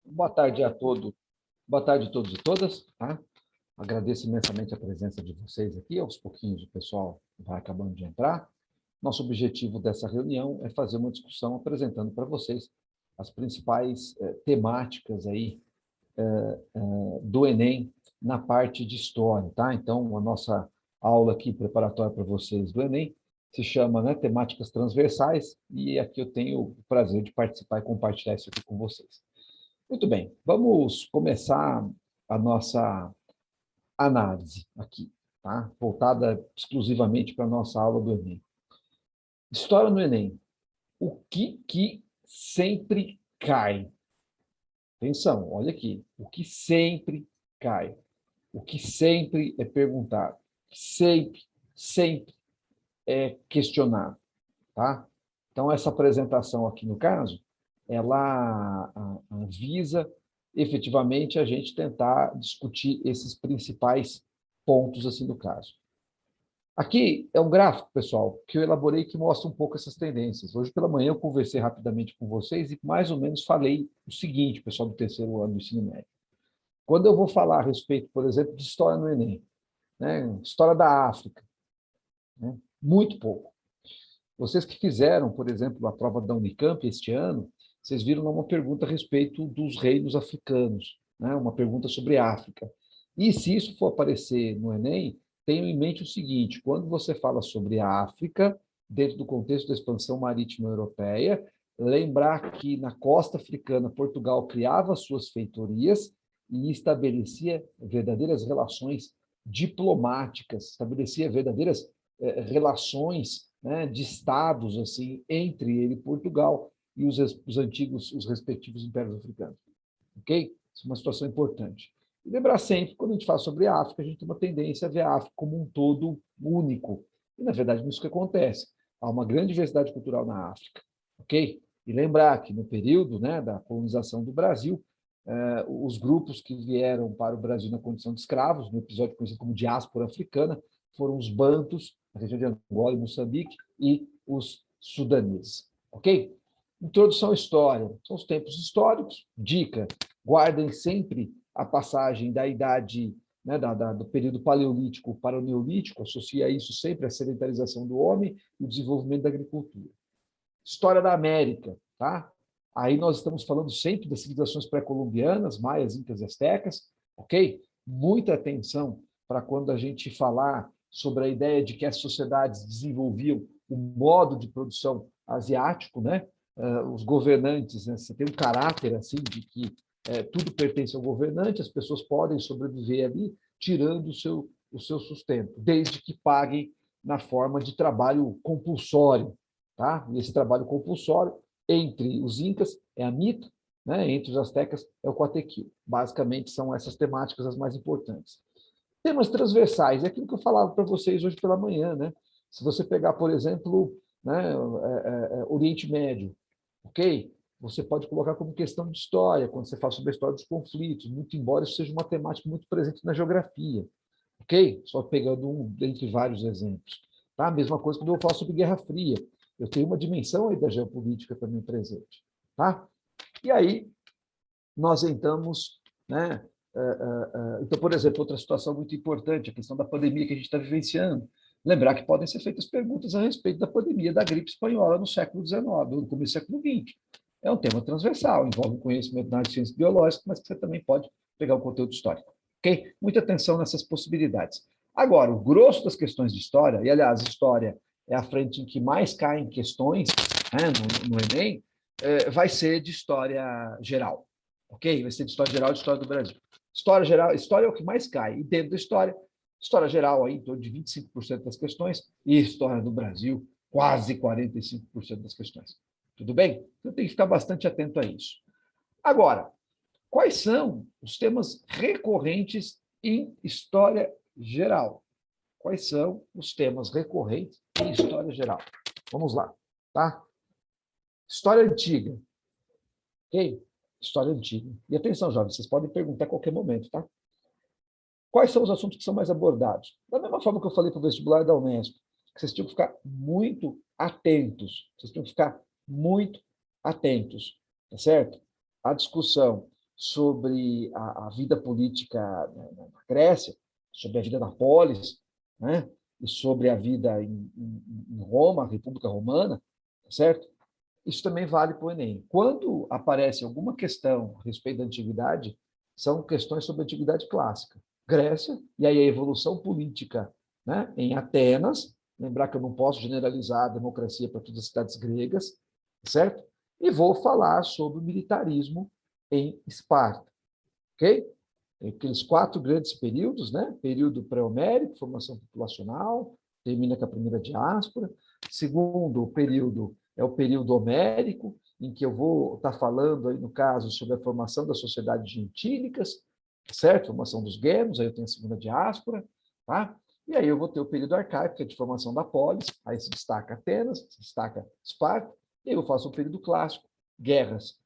Boa tarde a todos. Boa tarde a todos e todas. Tá? Agradeço imensamente a presença de vocês aqui. Aos pouquinhos o pessoal vai acabando de entrar. Nosso objetivo dessa reunião é fazer uma discussão apresentando para vocês as principais temáticas aí do Enem na parte de história. Tá? Então, a nossa aula aqui preparatória para vocês do Enem se chama, né, Temáticas Transversais, e aqui eu tenho o prazer de participar e compartilhar isso aqui com vocês. Muito bem, vamos começar a nossa análise aqui, tá? Voltada exclusivamente para a nossa aula do Enem. História no Enem. O que sempre cai? Atenção, olha aqui. O que sempre cai? O que sempre é perguntado? Sempre é questionado, tá? Então, essa apresentação aqui, no caso, ela visa efetivamente a gente tentar discutir esses principais pontos assim do caso. Aqui é um gráfico, pessoal, que eu elaborei que mostra um pouco essas tendências. Hoje pela manhã eu conversei rapidamente com vocês e mais ou menos falei o seguinte, pessoal do terceiro ano do ensino médio. Quando eu vou falar a respeito, por exemplo, de história no Enem, né, história da África, né, muito pouco. Vocês que fizeram, por exemplo, a prova da Unicamp este ano, vocês viram uma pergunta a respeito dos reinos africanos, né? Uma pergunta sobre a África. E se isso for aparecer no Enem, tenham em mente o seguinte, quando você fala sobre a África, dentro do contexto da expansão marítima europeia, lembrar que na costa africana, Portugal criava suas feitorias e estabelecia verdadeiras relações diplomáticas, estabelecia verdadeiras relações, né, de estados assim entre ele e Portugal e os antigos, os respectivos impérios africanos. Ok? Isso é uma situação importante. E lembrar sempre, quando a gente fala sobre a África, a gente tem uma tendência a ver a África como um todo único. E, na verdade, não é isso que acontece. Há uma grande diversidade cultural na África. Ok? E lembrar que no período, né, da colonização do Brasil, os grupos que vieram para o Brasil na condição de escravos, no episódio conhecido como diáspora africana, foram os bantus, na região de Angola e Moçambique, e os sudaneses. Ok? Introdução à história. São os tempos históricos. Dica: guardem sempre a passagem da idade, né, do período paleolítico para o neolítico, associa isso sempre à sedentarização do homem e o desenvolvimento da agricultura. História da América, tá? Aí nós estamos falando sempre das civilizações pré-colombianas, maias, incas e astecas, ok? Muita atenção para quando a gente falar sobre a ideia de que as sociedades desenvolviam o modo de produção asiático, né? Os governantes, né? Você tem um caráter assim de que tudo pertence ao governante, as pessoas podem sobreviver ali tirando o seu sustento, desde que paguem na forma de trabalho compulsório, tá? E esse trabalho compulsório entre os incas é a mita, né? Entre os astecas é o coatequil. Basicamente são essas temáticas as mais importantes. Temas transversais, é aquilo que eu falava para vocês hoje pela manhã, né? Se você pegar, por exemplo, né, Oriente Médio, ok? Você pode colocar como questão de história, quando você fala sobre a história dos conflitos, muito embora isso seja uma temática muito presente na geografia, ok? Só pegando um dentre vários exemplos. Tá? A mesma coisa quando eu falo sobre Guerra Fria. Eu tenho uma dimensão aí da geopolítica também presente. Tá? E aí, nós entramos, né? Então, por exemplo, outra situação muito importante, a questão da pandemia que a gente está vivenciando. Lembrar que podem ser feitas perguntas a respeito da pandemia da gripe espanhola no século XIX, no começo do século XX. É um tema transversal, envolve o conhecimento na área de ciências biológicas, mas que você também pode pegar o conteúdo histórico. Ok? Muita atenção nessas possibilidades. Agora, o grosso das questões de história, e aliás, história é a frente em que mais caem questões, né, no Enem, vai ser de história geral. Ok? Vai ser de história geral e de história do Brasil. História geral, história é o que mais cai. E dentro da história, história geral, aí, em torno de 25% das questões, e história do Brasil, quase 45% das questões. Tudo bem? Então tem que ficar bastante atento a isso. Agora, quais são os temas recorrentes em história geral? Quais são os temas recorrentes em história geral? Vamos lá, tá? História antiga. Ok? História antiga. E atenção, jovens, vocês podem perguntar a qualquer momento, tá? Quais são os assuntos que são mais abordados? Da mesma forma que eu falei para o vestibular da Unesp, que vocês tinham que ficar muito atentos. Vocês tinham que ficar muito atentos, tá certo? A discussão sobre a vida política na Grécia, sobre a vida na polis, né? E sobre a vida em Roma, a República Romana, certo? Isso também vale para o Enem. Quando aparece alguma questão a respeito da antiguidade, são questões sobre a antiguidade clássica. Grécia, e aí a evolução política, né, em Atenas, lembrar que eu não posso generalizar a democracia para todas as cidades gregas, certo? E vou falar sobre o militarismo em Esparta, ok? Aqueles 4 grandes períodos, né? Período pré-homérico, formação populacional, termina com a primeira diáspora. Segundo, o período é o período homérico, em que eu vou estar falando aí, no caso, sobre a formação das sociedades gentílicas, certo? Formação dos guerros, aí eu tenho a segunda diáspora, tá? E aí eu vou ter o período arcaico, que é de formação da polis, aí se destaca Atenas, se destaca Esparta, e eu faço o período clássico, guerras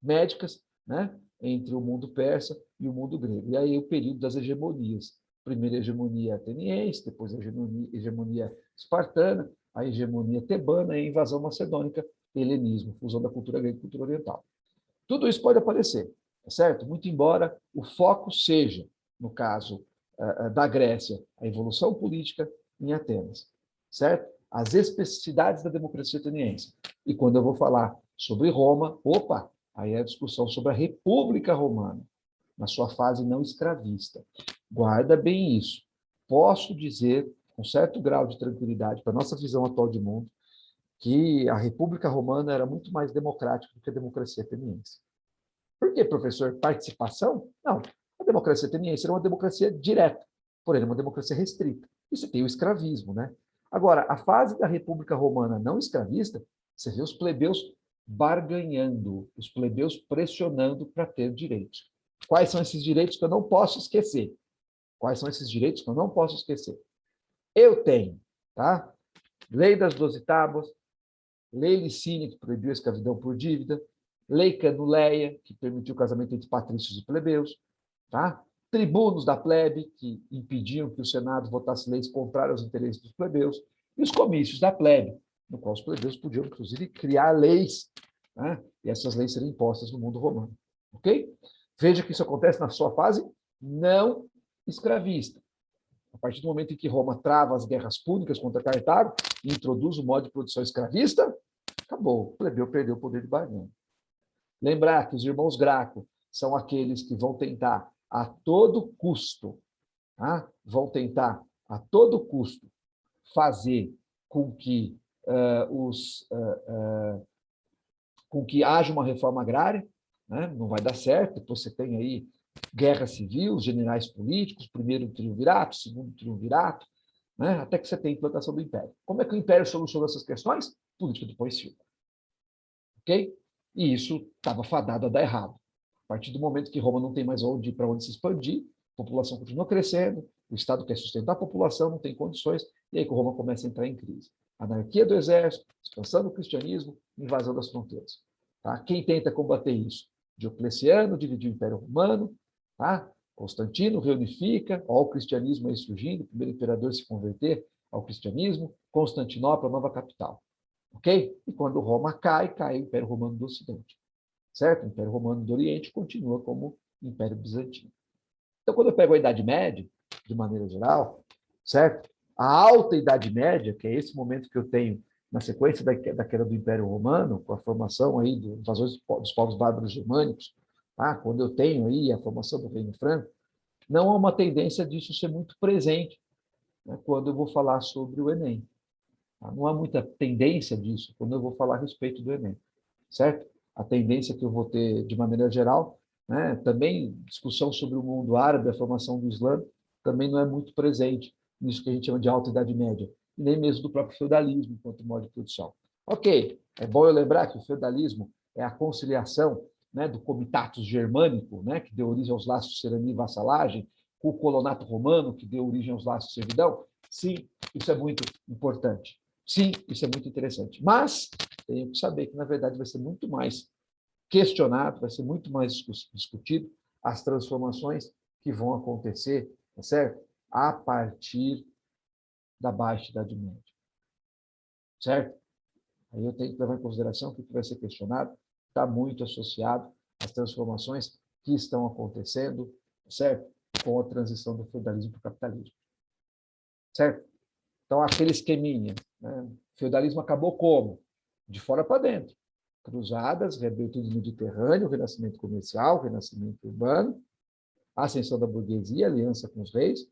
médicas, né? Entre o mundo persa e o mundo grego. E aí o período das hegemonias. Primeiro a hegemonia ateniense, depois a hegemonia espartana, a hegemonia tebana e a invasão macedônica, helenismo, fusão da cultura grega e cultura oriental. Tudo isso pode aparecer, tá certo? Muito embora o foco seja, no caso da Grécia, a evolução política em Atenas, certo? As especificidades da democracia ateniense. E quando eu vou falar sobre Roma, opa, aí é a discussão sobre a República Romana, na sua fase não escravista. Guarda bem isso. Posso dizer, com certo grau de tranquilidade, para a nossa visão atual de mundo, que a República Romana era muito mais democrática do que a democracia ateniense. Por que, professor? Participação? Não. A democracia ateniense era uma democracia direta, porém uma democracia restrita. Isso tem o escravismo, né? Agora, a fase da República Romana não escravista, você vê os plebeus barganhando, os plebeus pressionando para ter direitos. Quais são esses direitos que eu não posso esquecer? Quais são esses direitos que eu não posso esquecer? Eu tenho, tá? Lei das 12 Tábuas, Lei Licínia, que proibiu a escravidão por dívida, Lei Canuleia, que permitiu o casamento entre patrícios e plebeus, tá? Tribunos da plebe, que impediam que o Senado votasse leis contrárias aos interesses dos plebeus, e os comícios da plebe, no qual os plebeus podiam, inclusive, criar leis, né? E essas leis serem impostas no mundo romano. Ok? Veja que isso acontece na sua fase não escravista. A partir do momento em que Roma trava as guerras púnicas contra Cartago e introduz o modo de produção escravista, acabou. O plebeu perdeu o poder de barganha. Lembrar que os irmãos Graco são aqueles que vão tentar a todo custo, tá? Vão tentar a todo custo fazer com que com que haja uma reforma agrária, né? Não vai dar certo. Depois você tem aí guerra civil, generais políticos, primeiro triunvirato, segundo triunvirato, né? Até que você tem a implantação do Império. Como é que o Império solucionou essas questões? Política do pós-Silva. Ok? E isso estava fadado a dar errado. A partir do momento que Roma não tem mais para onde se expandir, a população continua crescendo, o Estado quer sustentar a população, não tem condições, e aí que Roma começa a entrar em crise. Anarquia do exército, expansão do cristianismo, invasão das fronteiras. Tá? Quem tenta combater isso? Diocleciano dividiu o Império Romano, tá? Constantino reunifica, ó, o cristianismo aí surgindo, o primeiro imperador se converter ao cristianismo, Constantinopla, nova capital. Ok? E quando Roma cai, cai o Império Romano do Ocidente. Certo? O Império Romano do Oriente continua como Império Bizantino. Então, quando eu pego a Idade Média, de maneira geral, certo? A alta Idade Média, que é esse momento que eu tenho na sequência da queda do Império Romano, com a formação aí das invasões dos povos bárbaros germânicos, tá? Quando eu tenho aí a formação do Reino Franco, não há uma tendência disso ser muito presente, né, quando eu vou falar sobre o Enem. Tá? Não há muita tendência disso quando eu vou falar a respeito do Enem, certo? A tendência que eu vou ter, de maneira geral, né, também discussão sobre o mundo árabe, a formação do Islã, também não é muito presente nisso que a gente chama de alta Idade Média, nem mesmo do próprio feudalismo enquanto modo de produção. Ok, é bom eu lembrar que o feudalismo é a conciliação, né, do comitatus germânico, né, que deu origem aos laços de serania e vassalagem, com o colonato romano, que deu origem aos laços de servidão. Sim, isso é muito importante. Sim, isso é muito interessante. Mas tenho que saber que, na verdade, vai ser muito mais questionado, vai ser muito mais discutido as transformações que vão acontecer, tá certo? A partir da Baixa Idade Média, certo? Aí eu tenho que levar em consideração que o que vai ser questionado está muito associado as transformações que estão acontecendo, certo? Com a transição do feudalismo para o capitalismo, certo? Então, aquele esqueminha, né? O feudalismo acabou como? De fora para dentro. Cruzadas, rebelião do Mediterrâneo, renascimento comercial, renascimento urbano, ascensão da burguesia, aliança com os reis,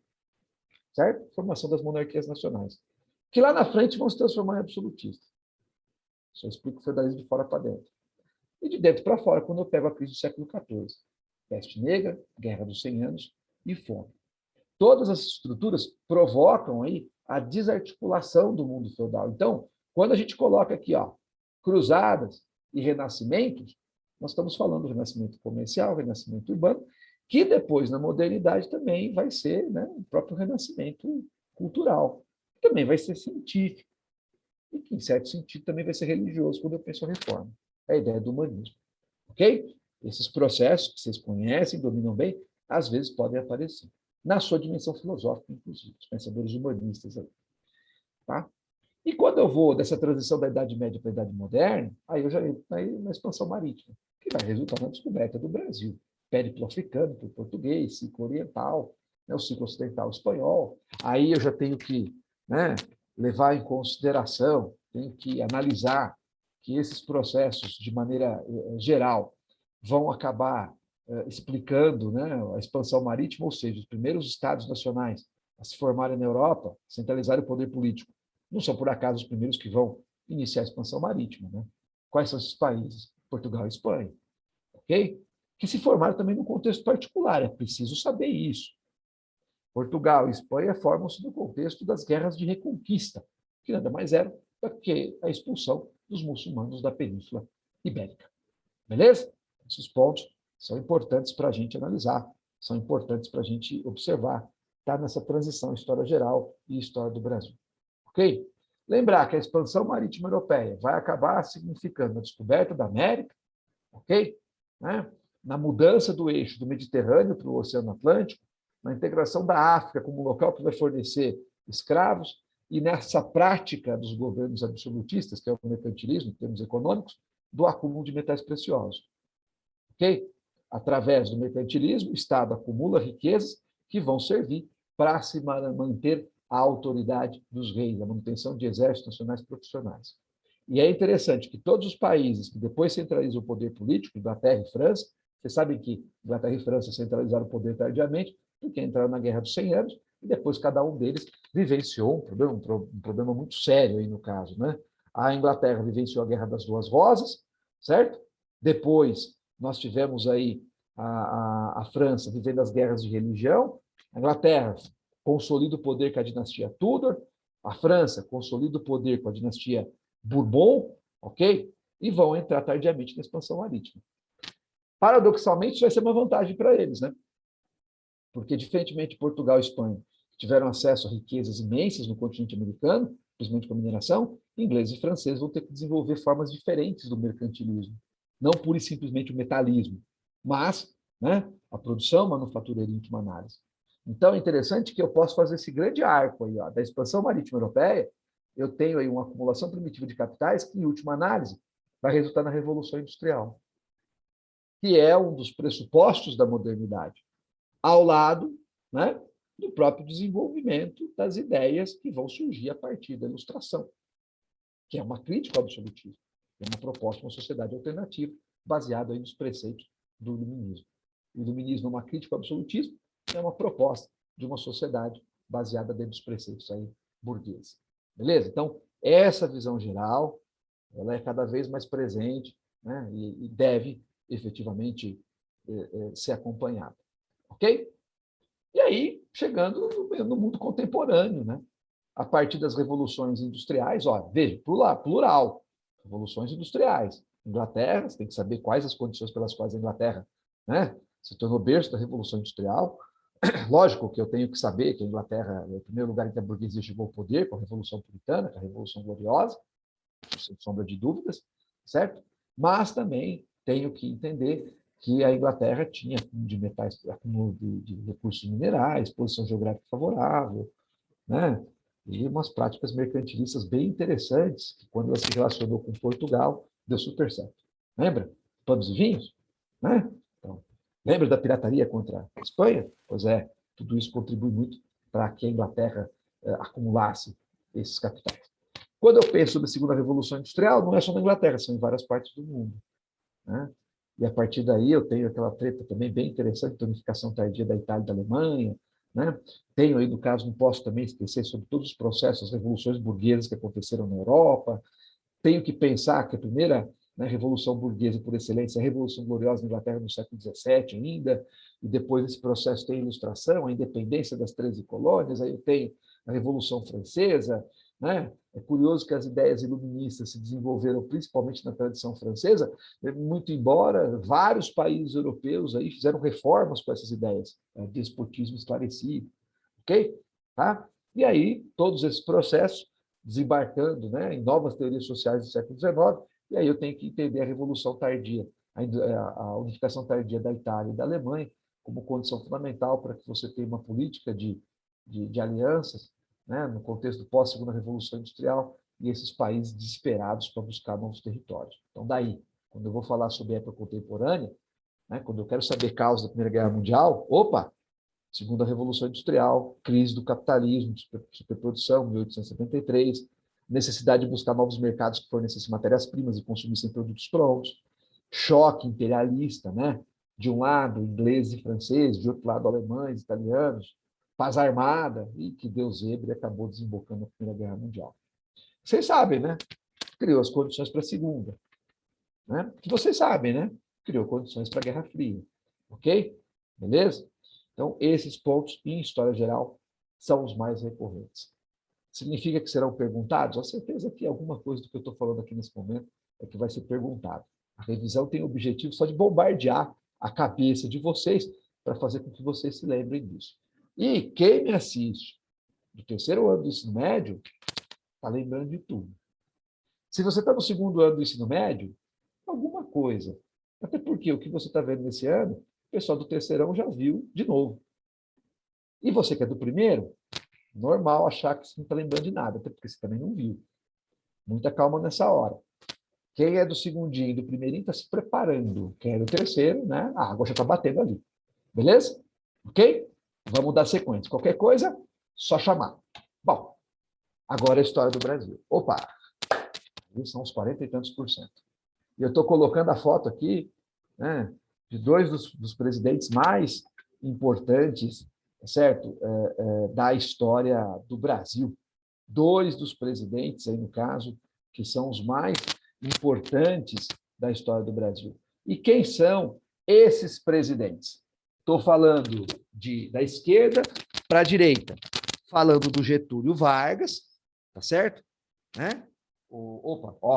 certo? Formação das monarquias nacionais, que lá na frente vão se transformar em absolutistas. Só explico o feudalismo de fora para dentro. E de dentro para fora, quando eu pego a crise do século XIV. Peste negra, Guerra dos 100 Anos e fome. Todas as estruturas provocam aí a desarticulação do mundo feudal. Então, quando a gente coloca aqui, ó, cruzadas e renascimentos, nós estamos falando do renascimento comercial, renascimento urbano, que depois, na modernidade, também vai ser, né, o próprio renascimento cultural. Também vai ser científico. E que, em certo sentido, também vai ser religioso quando eu penso a reforma. É a ideia do humanismo. Ok? Esses processos que vocês conhecem, dominam bem, às vezes podem aparecer. Na sua dimensão filosófica, inclusive, os pensadores humanistas aí. Tá? E quando eu vou dessa transição da Idade Média para a Idade Moderna, aí eu já entro na expansão marítima, que vai resultar na descoberta do Brasil. Périplo africano para o português, ciclo oriental, né, o ciclo ocidental espanhol. Aí eu já tenho que, né, levar em consideração, tenho que analisar que esses processos, de maneira geral, vão acabar explicando, né, a expansão marítima, ou seja, os primeiros estados nacionais a se formarem na Europa, centralizarem o poder político. Não são, por acaso, os primeiros que vão iniciar a expansão marítima. Né? Quais são esses países? Portugal e Espanha. Ok? Que se formaram também num contexto particular, é preciso saber isso. Portugal e Espanha formam-se no contexto das guerras de reconquista, que nada mais eram do que a expulsão dos muçulmanos da Península Ibérica. Beleza? Esses pontos são importantes para a gente analisar, são importantes para a gente observar, tá nessa transição história geral e história do Brasil. Ok? Lembrar que a expansão marítima europeia vai acabar significando a descoberta da América, ok? Né? Na mudança do eixo do Mediterrâneo para o Oceano Atlântico, na integração da África como local que vai fornecer escravos, e nessa prática dos governos absolutistas, que é o mercantilismo, em termos econômicos, do acúmulo de metais preciosos. Ok? Através do mercantilismo, o Estado acumula riquezas que vão servir para se manter a autoridade dos reis, a manutenção de exércitos nacionais profissionais. E é interessante que todos os países que depois centralizam o poder político, Inglaterra e França, vocês sabem que Inglaterra e França centralizaram o poder tardiamente, porque entraram na Guerra dos 100 Anos, e depois cada um deles vivenciou um problema muito sério aí no caso. Né? A Inglaterra vivenciou a Guerra das Duas Rosas, certo? Depois nós tivemos aí a França vivendo as guerras de religião, a Inglaterra consolida o poder com a dinastia Tudor, a França consolida o poder com a dinastia Bourbon, ok? E vão entrar tardiamente na expansão marítima. Paradoxalmente, isso vai ser uma vantagem para eles, né? Porque, diferentemente de Portugal e Espanha, que tiveram acesso a riquezas imensas no continente americano, principalmente com a mineração, ingleses e franceses vão ter que desenvolver formas diferentes do mercantilismo. Não pura e simplesmente o metalismo, mas, né, a produção, manufatura e última análise. Então, é interessante que eu posso fazer esse grande arco aí, ó, da expansão marítima europeia. Eu tenho aí uma acumulação primitiva de capitais que, em última análise, vai resultar na Revolução Industrial, que é um dos pressupostos da modernidade, ao lado, né, do próprio desenvolvimento das ideias que vão surgir a partir da Ilustração, que é uma crítica ao absolutismo, é uma proposta de uma sociedade alternativa baseada aí nos preceitos do iluminismo. O iluminismo é uma crítica ao absolutismo, é uma proposta de uma sociedade baseada dentro dos preceitos aí burgueses. Beleza? Então, essa visão geral, ela é cada vez mais presente, né, e deve efetivamente ser acompanhada. Ok? E aí, chegando no mundo contemporâneo, né? A partir das revoluções industriais, ó, veja, plural, revoluções industriais. Inglaterra, você tem que saber quais as condições pelas quais a Inglaterra, né, se tornou berço da Revolução Industrial. Lógico que eu tenho que saber que a Inglaterra é o primeiro lugar em que a burguesia chegou ao poder, com a Revolução Puritana, com a Revolução Gloriosa, sem sombra de dúvidas, certo? Mas também tenho que entender que a Inglaterra tinha acúmulo de metais, acúmulo de recursos minerais, posição geográfica favorável, né? E umas práticas mercantilistas bem interessantes, que quando ela se relacionou com Portugal, deu super certo. Lembra? Panos e vinhos? né? Então, lembra da pirataria contra a Espanha? Pois é, tudo isso contribui muito para que a Inglaterra acumulasse esses capitais. Quando eu penso sobre a segunda revolução industrial, não é só na Inglaterra, são em várias partes do mundo, né? E a partir daí eu tenho aquela treta também bem interessante, da unificação tardia da Itália e da Alemanha, né? Tenho aí, no caso, não posso também esquecer sobre todos os processos, as revoluções burguesas que aconteceram na Europa. Tenho que pensar que a primeira, né, revolução burguesa por excelência é a Revolução Gloriosa na Inglaterra no século XVII ainda, e depois desse processo tem a Ilustração, a independência das 13 colônias, aí eu tenho a Revolução Francesa, né? É curioso que as ideias iluministas se desenvolveram principalmente na tradição francesa, muito embora vários países europeus aí fizeram reformas com essas ideias, despotismo esclarecido, ok? Tá? E aí, todos esses processos desembarcando, né, em novas teorias sociais do século XIX, e aí eu tenho que entender a Revolução Tardia, a unificação tardia da Itália e da Alemanha, como condição fundamental para que você tenha uma política de alianças, né, no contexto pós-segunda Revolução Industrial, e esses países desesperados para buscar novos territórios. Então, daí, quando eu vou falar sobre época contemporânea, né, quando eu quero saber causa da Primeira Guerra Mundial, opa, Segunda Revolução Industrial, crise do capitalismo, superprodução, 1873, necessidade de buscar novos mercados que fornecessem matérias-primas e consumissem produtos prontos, choque imperialista, né? De um lado, ingleses e franceses, de outro lado, alemães, italianos, paz armada, e que Deus Ebre acabou desembocando na Primeira Guerra Mundial. Vocês sabem, né? Criou as condições para a Segunda, né? Que vocês sabem, né? Criou condições para a Guerra Fria, ok? Beleza? Então, esses pontos, em história geral, são os mais recorrentes. Significa que serão perguntados? A certeza que alguma coisa do que eu estou falando aqui nesse momento é que vai ser perguntado. A revisão tem o objetivo só de bombardear a cabeça de vocês para fazer com que vocês se lembrem disso. E quem me assiste do terceiro ano do ensino médio está lembrando de tudo. Se você está no segundo ano do ensino médio, alguma coisa. Até porque o que você está vendo nesse ano, o pessoal do terceirão já viu de novo. E você que é do primeiro, normal achar que você não está lembrando de nada, até porque você também não viu. Muita calma nessa hora. Quem é do segundinho e do primeirinho está se preparando. Quem é do terceiro, né? A água já está batendo ali. Beleza? Ok? Vamos dar sequência. Qualquer coisa, só chamar. Bom, agora a história do Brasil. Opa! São uns 40 e tantos por cento. E eu estou colocando a foto aqui, né, de dois dos presidentes mais importantes, certo, da história do Brasil. Dois dos presidentes, aí no caso, que são os mais importantes da história do Brasil. E quem são esses presidentes? Estou falando da esquerda para a direita, falando do Getúlio Vargas, tá certo? Né?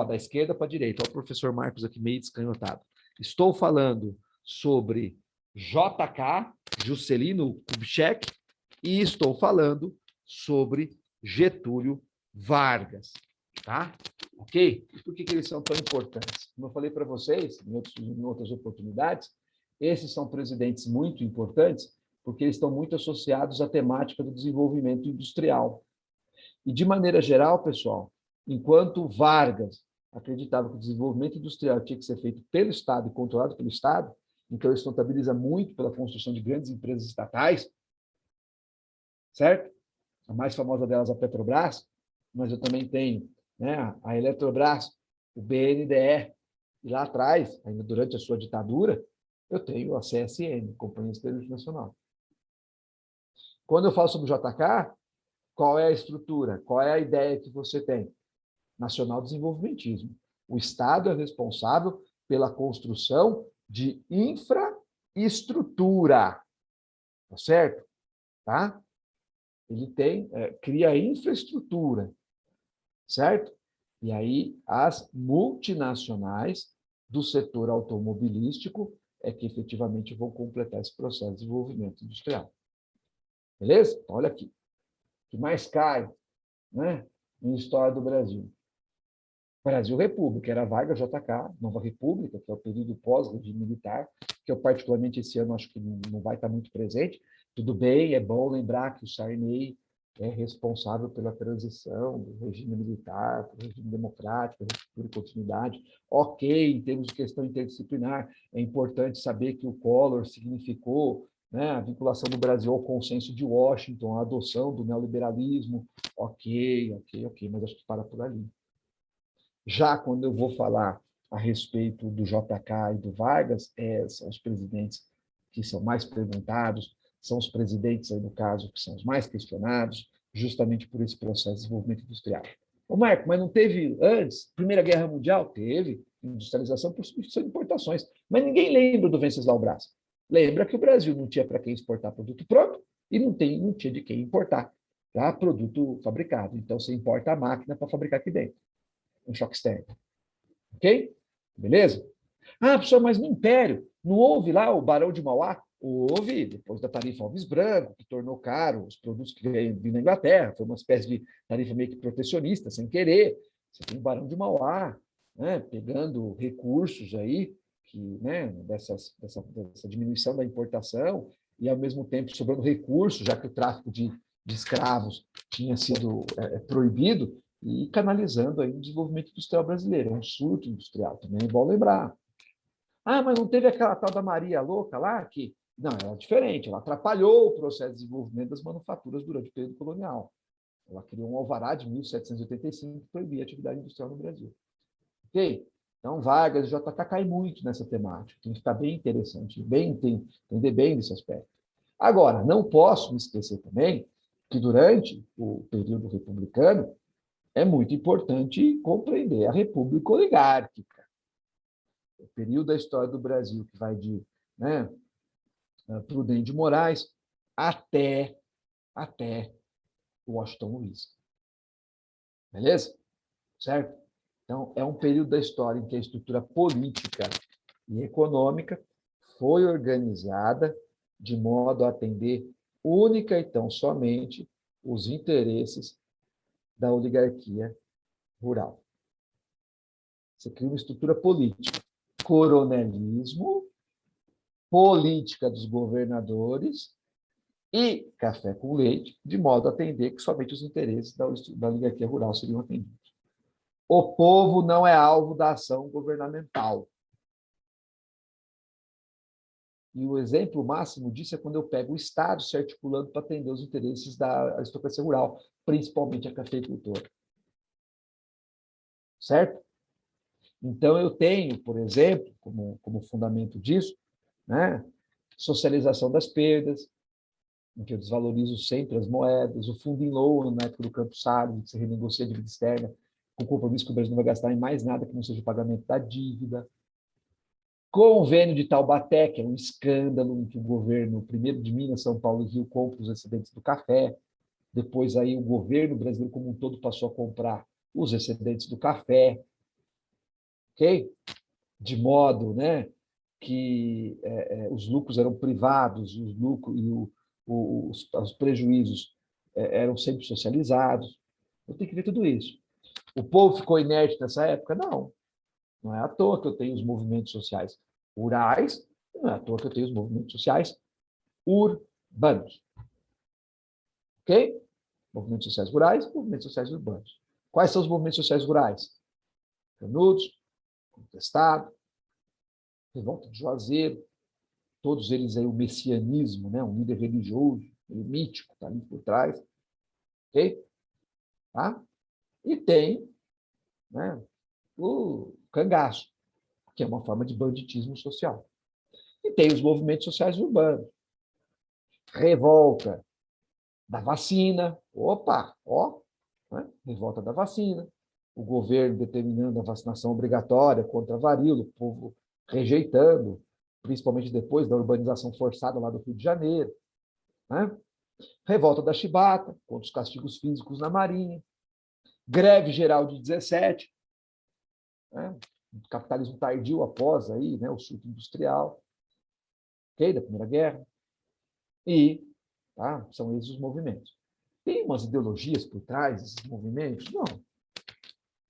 Da esquerda para a direita. Olha o professor Marcos aqui meio descanhotado. Estou falando sobre JK, Juscelino Kubitschek, e estou falando sobre Getúlio Vargas. Tá? Ok? E por que eles são tão importantes? Como eu falei para vocês, em outras oportunidades, esses são presidentes muito importantes porque eles estão muito associados à temática do desenvolvimento industrial. E, de maneira geral, pessoal, enquanto Vargas acreditava que o desenvolvimento industrial tinha que ser feito pelo Estado e controlado pelo Estado, então isso notabiliza muito pela construção de grandes empresas estatais, certo? A mais famosa delas é a Petrobras, mas eu também tenho, né, a Eletrobras, o BNDE, e lá atrás, ainda durante a sua ditadura, eu tenho a CSN, Companhia Siderúrgica Nacional. Quando eu falo sobre o JK, qual é a estrutura? Qual é a ideia que você tem? Nacional desenvolvimentismo. O Estado é responsável pela construção de infraestrutura, tá certo? Tá? Ele cria infraestrutura, certo? E aí as multinacionais do setor automobilístico é que efetivamente vão completar esse processo de desenvolvimento industrial. Beleza? Então, olha aqui. O que mais cai, né, em história do Brasil? Brasil República, era Vargas, JK, Nova República, que é o período pós-regime militar, que eu particularmente esse ano acho que não vai estar muito presente. Tudo bem, é bom lembrar que o Sarney é responsável pela transição do regime militar para o regime democrático, ruptura e continuidade. Ok, em termos de questão interdisciplinar, é importante saber que o Collor significou, né, a vinculação do Brasil ao consenso de Washington, a adoção do neoliberalismo. Ok, mas acho que para por ali. Já quando eu vou falar a respeito do JK e do Vargas, são os presidentes que são mais perguntados, são os presidentes, aí, no caso, que são os mais questionados, justamente por esse processo de desenvolvimento industrial. Ô, Marco, mas não teve antes? Primeira Guerra Mundial? Teve industrialização por substituição de importações. Mas ninguém lembra do Venceslau Braz. Lembra que o Brasil não tinha para quem exportar produto pronto e não tinha de quem importar, tá? Produto fabricado. Então, você importa a máquina para fabricar aqui dentro. Um choque externo. Ok? Beleza? Ah, professor, mas no Império, não houve lá o Barão de Mauá? Houve, depois da tarifa Alves Branco, que tornou caro os produtos que vêm da Inglaterra, foi uma espécie de tarifa meio que protecionista, sem querer. Você tem o Barão de Mauá, né, pegando recursos aí, né, dessa diminuição da importação, e ao mesmo tempo sobrando recursos, já que o tráfico de escravos tinha sido proibido, e canalizando aí o desenvolvimento industrial brasileiro. É um surto industrial, também é bom lembrar. Ah, mas não teve aquela tal da Maria Louca lá que... Não, ela é diferente, ela atrapalhou o processo de desenvolvimento das manufaturas durante o período colonial. Ela criou um alvará de 1785 que proibia a atividade industrial no Brasil. Ok? Então, Vargas e JK cai muito nessa temática. Tem que ficar bem interessante, entender bem desse aspecto. Agora, não posso me esquecer também que durante o período republicano é muito importante compreender a República Oligárquica. O período da história do Brasil que vai de, né, Prudente de Moraes até Washington Luiz. Beleza? Certo? Então, é um período da história em que a estrutura política e econômica foi organizada de modo a atender única e tão somente os interesses da oligarquia rural. Você cria uma estrutura política. Coronelismo, política dos governadores e café com leite, de modo a atender que somente os interesses da oligarquia rural seriam atendidos. O povo não é alvo da ação governamental. E o exemplo máximo disso é quando eu pego o Estado se articulando para atender os interesses da aristocracia rural, principalmente a cafeicultora. Certo? Então, eu tenho, por exemplo, como fundamento disso, né, socialização das perdas, em que eu desvalorizo sempre as moedas, o fundo em loan, na época do Campos Salles, que se renegocia a dívida externa, com o compromisso que o Brasil não vai gastar em mais nada que não seja o pagamento da dívida. Convênio de Taubaté, que é um escândalo, em que o governo, primeiro de Minas, São Paulo e Rio, compra os excedentes do café, depois aí o governo brasileiro como um todo passou a comprar os excedentes do café, ok? De modo, né, que os lucros eram privados, os lucros e os prejuízos eram sempre socializados. Eu tenho que ver tudo isso. O povo ficou inerte nessa época? Não. Não é à toa que eu tenho os movimentos sociais rurais, não é à toa que eu tenho os movimentos sociais urbanos. Ok? Movimentos sociais rurais, movimentos sociais urbanos. Quais são os movimentos sociais rurais? Canudos, Contestado, Revolta de Juazeiro, todos eles aí o messianismo, né? Um líder religioso, meio mítico, está ali por trás. Ok? Tá? E tem, né, o cangaço, que é uma forma de banditismo social. E tem os movimentos sociais urbanos. Revolta da vacina. Opa, ó, né? Revolta da vacina. O governo determinando a vacinação obrigatória contra a varíola, o povo rejeitando, principalmente depois da urbanização forçada lá do Rio de Janeiro. Né? Revolta da chibata, contra os castigos físicos na Marinha. Greve geral de 17, né? Capitalismo tardio após aí, né, o surto industrial, okay, da Primeira Guerra. E tá, são esses os movimentos. Tem umas ideologias por trás desses movimentos? Não.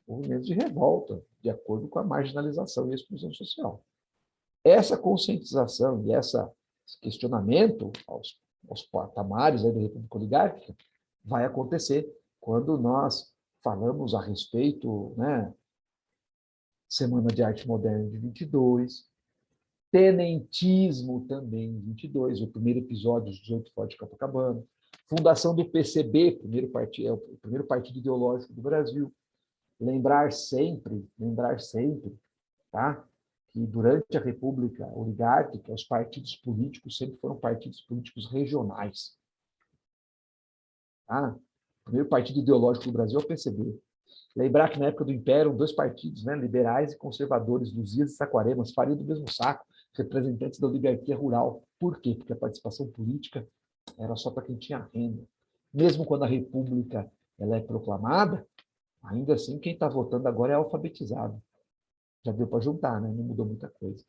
Movimentos de revolta, de acordo com a marginalização e a exclusão social. Essa conscientização e esse questionamento aos patamares aí da República Oligárquica vai acontecer quando nós falamos a respeito, né, Semana de Arte Moderna de 22, Tenentismo também em 22, o primeiro episódio dos 18 Forte de Copacabana, fundação do PCB, é o primeiro partido ideológico do Brasil. Lembrar sempre, tá? Que durante a República Oligárquica, os partidos políticos sempre foram partidos políticos regionais. Tá? O primeiro partido ideológico do Brasil é o PCB. Lembrar que na época do Império, dois partidos, né, liberais e conservadores, Luzias e Saquaremas, fariam do mesmo saco, representantes da oligarquia rural. Por quê? Porque a participação política era só para quem tinha renda. Mesmo quando a República ela é proclamada, ainda assim, quem está votando agora é alfabetizado. Já deu para juntar, né? Não mudou muita coisa.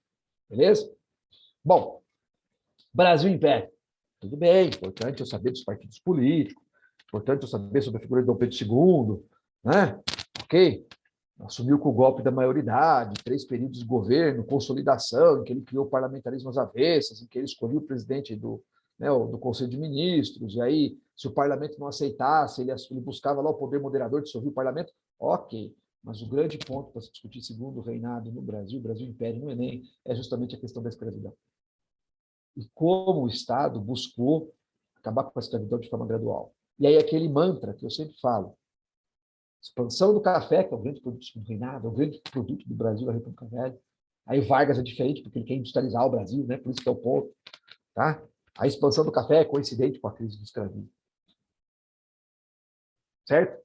Beleza? Bom, Brasil Império. Tudo bem, importante eu saber dos partidos políticos, importante eu saber sobre a figura de Dom Pedro II, né? Ok? Assumiu com o golpe da maioridade, 3 períodos de governo, consolidação, em que ele criou o parlamentarismo às avessas, em que ele escolheu o presidente do Conselho de Ministros, e aí, se o parlamento não aceitasse, ele buscava lá o poder moderador, dissolvia o parlamento. Ok, mas o grande ponto para se discutir segundo reinado no Brasil, Brasil Império no Enem, é justamente a questão da escravidão. E como o Estado buscou acabar com a escravidão de forma gradual. E aí aquele mantra que eu sempre falo, expansão do café, que é o grande produto do reinado, é o grande produto do Brasil, da República Velha. Aí o Vargas é diferente, porque ele quer industrializar o Brasil, né? Por isso que é o ponto. Tá? A expansão do café é coincidente com a crise do escravismo. Certo?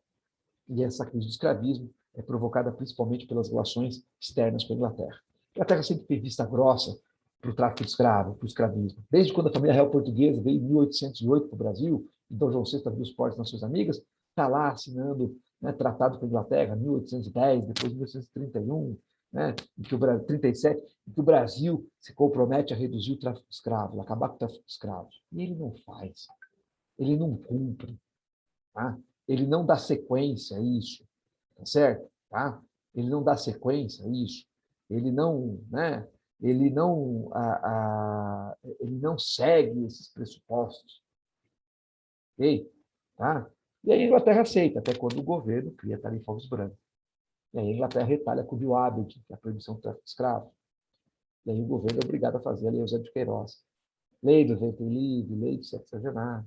E essa crise do escravismo é provocada principalmente pelas relações externas com a Inglaterra. A Inglaterra sempre teve vista grossa para o tráfico de escravo, para o escravismo. Desde quando a família real portuguesa veio em 1808 para o Brasil, então João VI abriu os portos nas suas amigas, está lá assinando, né, tratado com a Inglaterra, 1810, depois 1831, né, em que o Brasil, 37, em que o Brasil se compromete a reduzir o tráfico de escravos, a acabar com o tráfico de escravos. E ele não faz, ele não cumpre. Tá? Ele não dá sequência a isso, tá certo? Tá? Ele não dá sequência a isso. Ele não, né? Ele não segue esses pressupostos, ok? Tá? E aí a Inglaterra aceita, até quando o governo cria tarifas brancos. E aí a Inglaterra retalha com o Bill Abbott, que é a proibição do tráfico de escravos. E aí o governo é obrigado a fazer a Lei Eusébio de Queiroz. Lei do ventre livre, lei do sexagenário,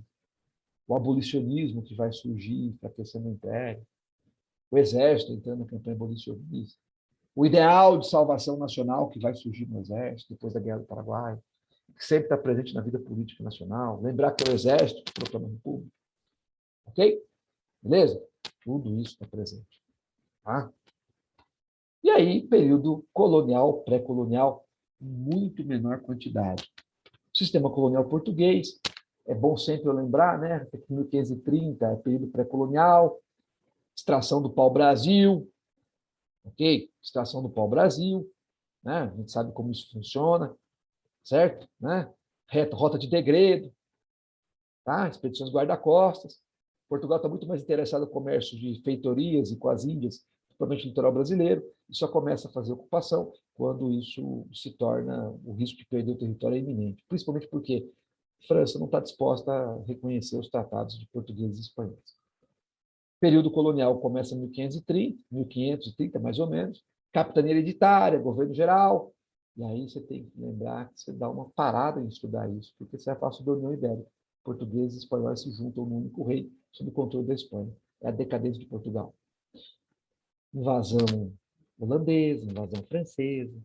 o abolicionismo que vai surgir, enfraquecendo o império, o Exército entrando na campanha abolicionista, o ideal de salvação nacional que vai surgir no Exército depois da Guerra do Paraguai, que sempre está presente na vida política nacional. Lembrar que é o Exército que proclama a República. Ok? Beleza? Tudo isso está presente. Tá? E aí, período colonial, pré-colonial, muito menor quantidade. Sistema colonial português, é bom sempre eu lembrar, né? 1530 é período pré-colonial, extração do pau-brasil, ok? Extração do pau-brasil, né? A gente sabe como isso funciona, certo? Né? Rota de degredo, tá? Expedições guarda-costas. Portugal está muito mais interessado no comércio de feitorias e com as Índias, principalmente no litoral brasileiro, e só começa a fazer ocupação quando isso se torna, o risco de perder o território é iminente, principalmente porque a França não está disposta a reconhecer os tratados de portugueses e espanhóis. O período colonial começa em 1530 mais ou menos, capitania hereditária, governo geral, e aí você tem que lembrar que você dá uma parada em estudar isso, porque você é fácil da União Ibérica. Portugueses e espanhóis se juntam num único rei, sob o controle da Espanha. É a decadência de Portugal. Invasão holandesa, invasão francesa,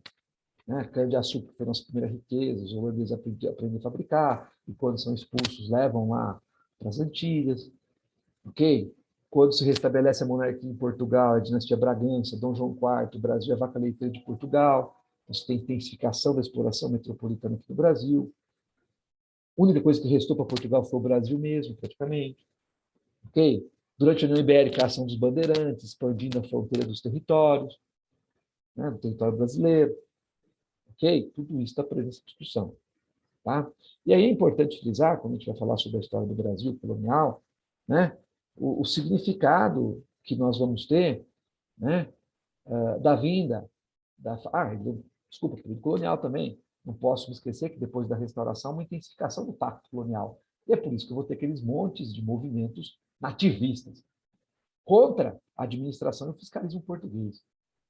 né? Cana-de-açúcar foram as primeiras riquezas, os holandeses aprendem a fabricar, e quando são expulsos, levam lá para as Antilhas. Ok? Quando se restabelece a monarquia em Portugal, a dinastia Bragança, Dom João IV, o Brasil é a vaca leiteira de Portugal, isso tem intensificação da exploração metropolitana aqui no Brasil. A única coisa que restou para Portugal foi o Brasil mesmo, praticamente. Ok? Durante a União Ibérica, a ação dos bandeirantes, expandindo a fronteira dos territórios, né, do território brasileiro. Ok? Tudo isso está presente nessa discussão. Tá? E aí é importante frisar, quando a gente vai falar sobre a história do Brasil colonial, né, o significado que nós vamos ter, né, da vinda, desculpa, período colonial também. Não posso me esquecer que depois da restauração, uma intensificação do pacto colonial. E é por isso que eu vou ter aqueles montes de movimentos nativistas, contra a administração e o fiscalismo português,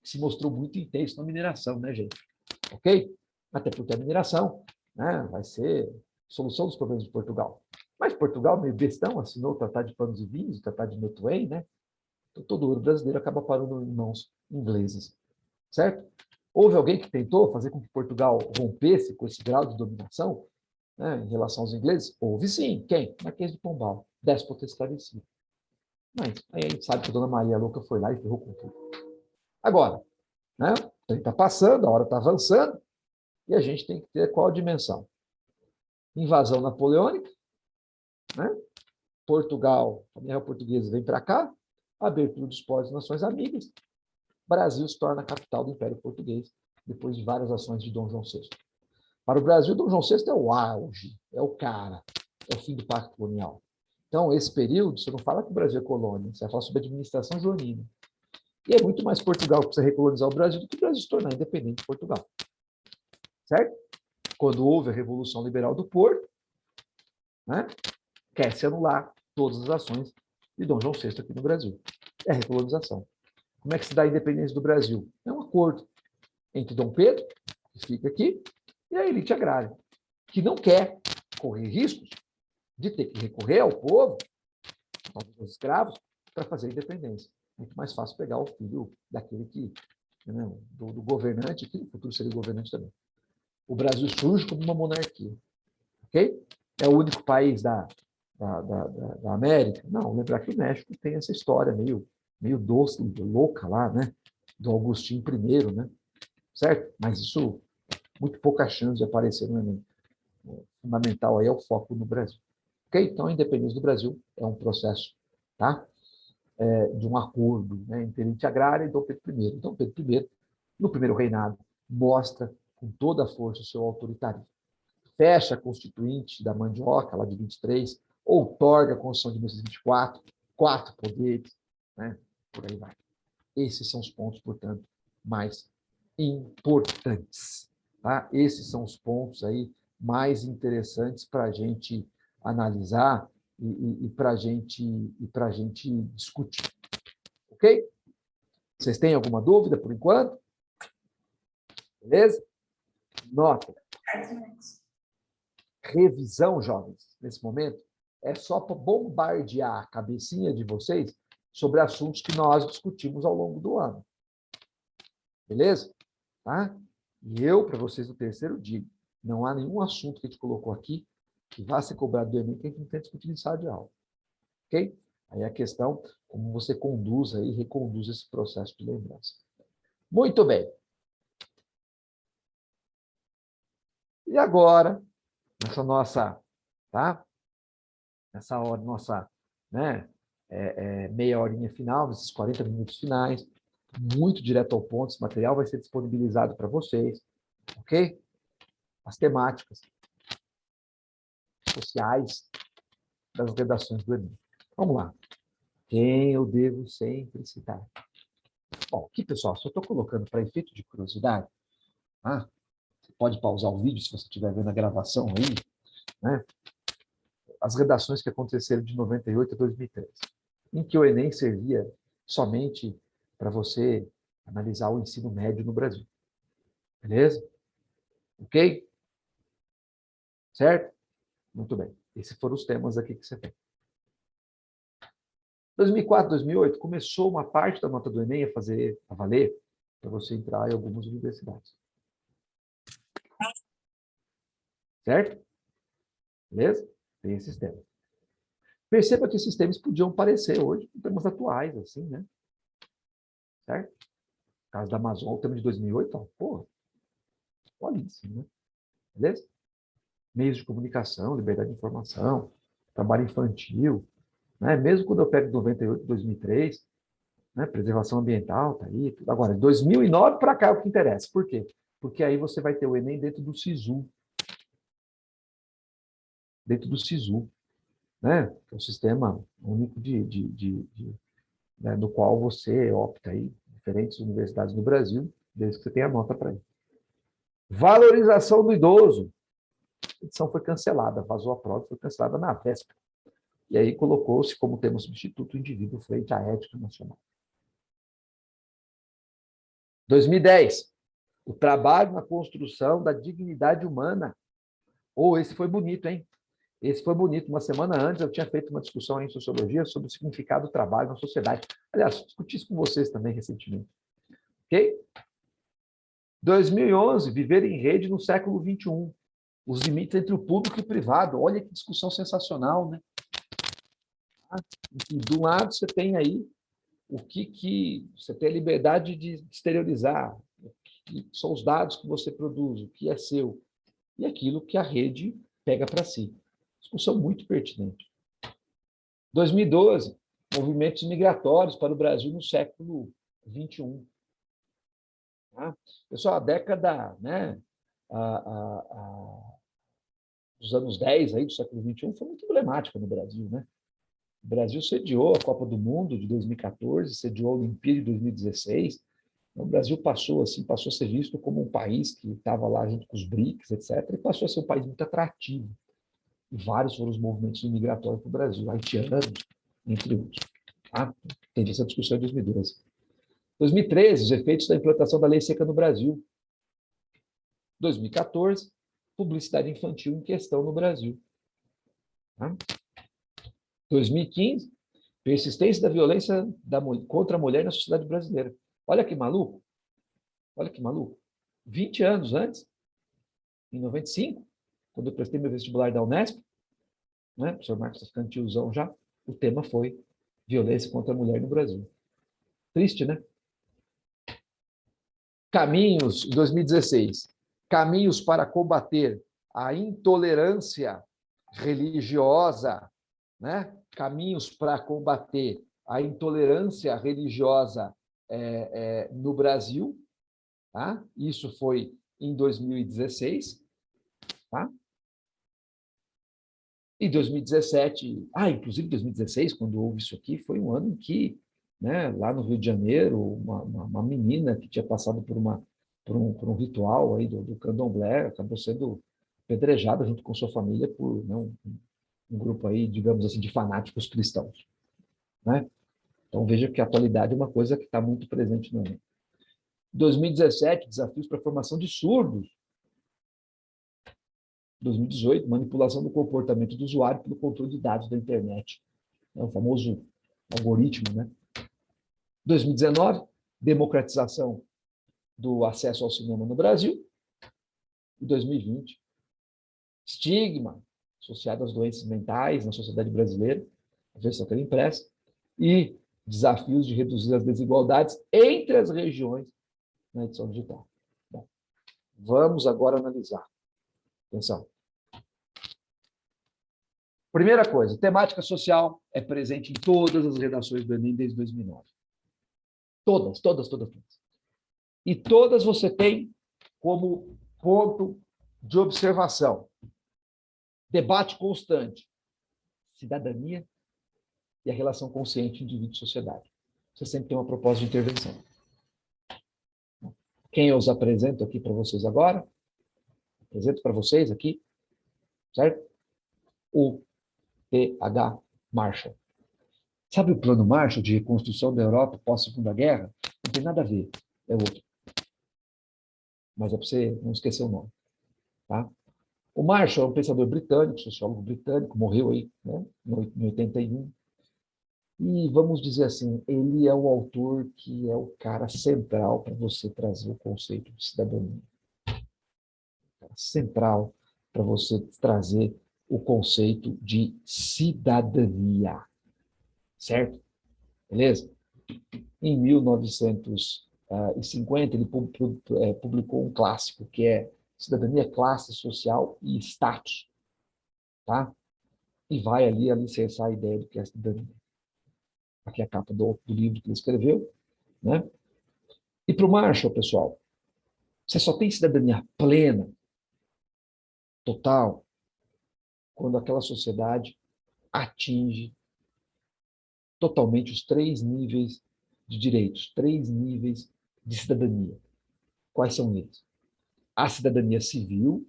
que se mostrou muito intenso na mineração, né, gente? Ok? Até porque a mineração, né, vai ser solução dos problemas de Portugal. Mas Portugal, meio bestão, assinou o Tratado de Panos e Vinhos, o Tratado de Methuen, né? Então, todo o ouro brasileiro acaba parando em mãos inglesas, certo? Houve alguém que tentou fazer com que Portugal rompesse com esse grau de dominação, né, em relação aos ingleses? Houve sim. Quem? Marquês de Pombal, déspota esclarecido. Mas aí a gente sabe que a Dona Maria Louca foi lá e ferrou com tudo. Agora, né, o tempo está passando, a hora está avançando, e a gente tem que ter qual a dimensão? Invasão napoleônica, né? Portugal, a guerra portuguesa vem para cá, abertura dos portos das nações amigas, Brasil se torna a capital do Império Português, depois de várias ações de Dom João VI. Para o Brasil, Dom João VI é o auge, é o cara, é o fim do pacto colonial. Então, esse período, você não fala que o Brasil é colônia, você vai falar sobre a administração joanina. E é muito mais Portugal que precisa recolonizar o Brasil do que o Brasil se tornar independente de Portugal. Certo? Quando houve a Revolução Liberal do Porto, né, quer-se anular todas as ações de Dom João VI aqui no Brasil. É a recolonização. Como é que se dá a independência do Brasil? É um acordo entre Dom Pedro, que fica aqui, e a elite agrária, que não quer correr riscos de ter que recorrer ao povo, aos escravos, para fazer a independência. Muito mais fácil pegar o filho daquele que, né, do governante, que no futuro seria governante também. O Brasil surge como uma monarquia. Ok? É o único país da América? Não, lembrar que o México tem essa história meio doce, louca lá, né? Do Agostinho I, né? Certo? Mas isso, muito pouca chance de aparecer no Enem. O fundamental aí é o foco no Brasil. Ok? Então, a independência do Brasil é um processo, tá? De um acordo, né, entre a elite agrária e Dom Pedro I. Então, Pedro I, no primeiro reinado, mostra com toda a força o seu autoritarismo. Fecha a Constituinte da Mandioca, lá de 23, outorga a Constituição de 1924, 4 poderes, né? Por aí vai. Esses são os pontos, portanto, mais importantes. Tá? Esses são os pontos aí mais interessantes para a gente analisar e para a gente discutir. Ok? Vocês têm alguma dúvida por enquanto? Beleza? Nota. Revisão, jovens, nesse momento, é só para bombardear a cabecinha de vocês sobre assuntos que nós discutimos ao longo do ano. Beleza? Tá? E eu, para vocês, no terceiro digo, não há nenhum assunto que a gente colocou aqui que vá ser cobrado do Enem que a gente não tenha discutido em sala de aula. Ok? Aí a questão, como você conduz aí, reconduz esse processo de lembrança. Muito bem. E agora, nessa nossa, tá? Nessa hora, nossa, né, meia horinha final, nesses 40 minutos finais, muito direto ao ponto, esse material vai ser disponibilizado para vocês, ok? As temáticas sociais das redações do Enem. Vamos lá. Quem eu devo sempre citar? Bom, aqui, pessoal, só estou colocando para efeito de curiosidade, tá? Você pode pausar o vídeo se você estiver vendo a gravação aí, né? As redações que aconteceram de 98 a 2003, em que o Enem servia somente para você analisar o ensino médio no Brasil. Beleza? Ok? Certo? Muito bem. Esses foram os temas aqui que você tem. 2004, 2008, começou uma parte da nota do Enem a valer, para você entrar em algumas universidades. Certo? Beleza? Tem esses temas. Perceba que esses temas podiam parecer hoje temas atuais, assim, né? Certo? No caso da Amazon, o tema de 2008, ó, porra, olha isso, né? Beleza? Meios de comunicação, liberdade de informação, trabalho infantil, né? Mesmo quando eu pego 98, 2003, né? Preservação ambiental, tá aí. Tudo. Agora, 2009 para cá é o que interessa. Por quê? Porque aí você vai ter o Enem dentro do SISU. Dentro do SISU, né? Que é um sistema único né? No qual você opta aí diferentes universidades no Brasil, desde que você tenha nota para ir. Valorização do idoso. A edição foi cancelada, vazou a prova, foi cancelada na véspera. E aí colocou-se como tema substituto o indivíduo frente à ética nacional. 2010, o trabalho na construção da dignidade humana. Esse foi bonito, hein? Esse foi bonito. Uma semana antes eu tinha feito uma discussão em sociologia sobre o significado do trabalho na sociedade. Aliás, discuti isso com vocês também recentemente. Ok? 2011, viver em rede no século XXI. Os limites entre o público e o privado. Olha que discussão sensacional, né? De um lado, você tem aí o que você tem a liberdade de exteriorizar, o que são os dados que você produz, o que é seu, e aquilo que a rede pega para si. Discussão muito pertinente. 2012, movimentos migratórios para o Brasil no século XXI. Tá? Pessoal, a década, né, dos anos 10 aí, do século XXI foi muito emblemática no Brasil. Né? O Brasil sediou a Copa do Mundo de 2014, sediou a Olimpíada de 2016. O Brasil passou a ser visto como um país que estava lá junto com os BRICS, etc., e passou a ser um país muito atrativo. E vários foram os movimentos migratórios para o Brasil, haitianos, entre outros. Tá? Teve essa discussão em 2012. 2013, os efeitos da implantação da lei seca no Brasil. 2014, publicidade infantil em questão no Brasil. Tá? 2015, persistência da violência contra a mulher na sociedade brasileira. Olha que maluco. Olha que maluco. 20 anos antes, em 95, quando eu prestei meu vestibular da Unesp, né, o professor Marcos está ficando tiozão já, o tema foi violência contra a mulher no Brasil. Triste, né? Caminhos, em 2016, caminhos para combater a intolerância religiosa, né? Caminhos para combater a intolerância religiosa no Brasil. Tá? Isso foi em 2016. Tá? Em 2017, inclusive 2016, quando houve isso aqui, foi um ano em que, né, lá no Rio de Janeiro, uma menina que tinha passado por um ritual aí do candomblé acabou sendo apedrejada junto com sua família por, né, um grupo aí, digamos assim, de fanáticos cristãos. Né? Então veja que a atualidade é uma coisa que está muito presente no mundo. 2017, desafios para a formação de surdos. 2018, manipulação do comportamento do usuário pelo controle de dados da internet. É o famoso algoritmo, né? 2019, democratização do acesso ao cinema no Brasil. E 2020, estigma associado às doenças mentais na sociedade brasileira, a versão que ele impressa, e desafios de reduzir as desigualdades entre as regiões na edição digital. Bom, vamos agora analisar. Atenção. Primeira coisa, temática social é presente em todas as redações do Enem desde 2009. Todas. E todas você tem como ponto de observação. Debate constante. Cidadania e a relação consciente indivíduo-sociedade. Você sempre tem uma proposta de intervenção. Quem eu os apresento aqui para vocês agora? Apresento para vocês aqui, certo? O T.H. Marshall. Sabe o plano Marshall de reconstrução da Europa pós-Segunda Guerra? Não tem nada a ver, é outro. Mas é para você não esquecer o nome. Tá? O Marshall é um pensador britânico, sociólogo britânico, morreu aí, né, em 81. E vamos dizer assim, ele é o autor que é o cara central para você trazer o conceito de cidadania. Central para você trazer o conceito de cidadania. Certo? Beleza? Em 1950, ele publicou um clássico, que é Cidadania, Classe Social e Status. Tá? E vai ali alicerçar a ideia do que é cidadania. Aqui é a capa do livro que ele escreveu. Né? E para o Marshall, pessoal, você só tem cidadania plena, total, quando aquela sociedade atinge totalmente os 3 níveis de direitos, 3 níveis de cidadania. Quais são eles? A cidadania civil,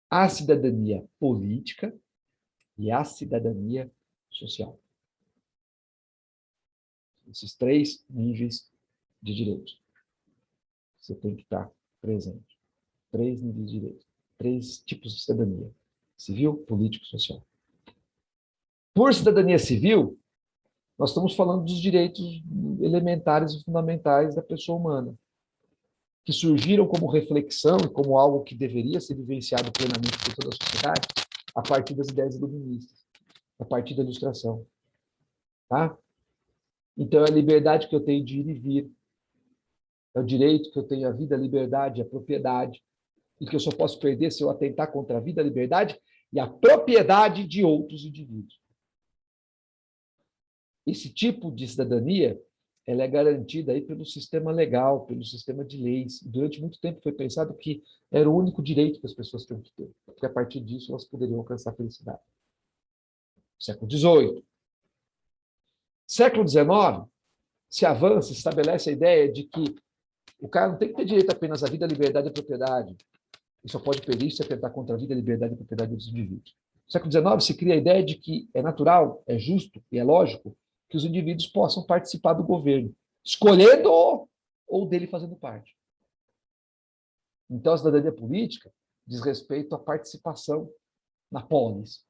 a cidadania política e a cidadania social. Esses 3 níveis de direitos. Você tem que estar presente. 3 níveis de direitos. 3 tipos de cidadania. Civil, político e social. Por cidadania civil, nós estamos falando dos direitos elementares e fundamentais da pessoa humana, que surgiram como reflexão e como algo que deveria ser vivenciado plenamente por toda a sociedade a partir das ideias iluministas, a partir da Ilustração. Tá? Então, é a liberdade que eu tenho de ir e vir, é o direito que eu tenho à vida, à liberdade, à propriedade, e que eu só posso perder se eu atentar contra a vida, a liberdade e a propriedade de outros indivíduos. Esse tipo de cidadania, ela é garantida aí pelo sistema legal, pelo sistema de leis. Durante muito tempo foi pensado que era o único direito que as pessoas tinham que ter, porque a partir disso elas poderiam alcançar a felicidade. Século XVIII. Século XIX, se avança, se estabelece a ideia de que o cara não tem que ter direito apenas à vida, à liberdade e à propriedade. Ele só pode pedir isso se atentar contra a vida, a liberdade e a propriedade dos indivíduos. No século XIX, se cria a ideia de que é natural, é justo e é lógico que os indivíduos possam participar do governo, escolhendo ou dele fazendo parte. Então, a cidadania política diz respeito à participação na polis,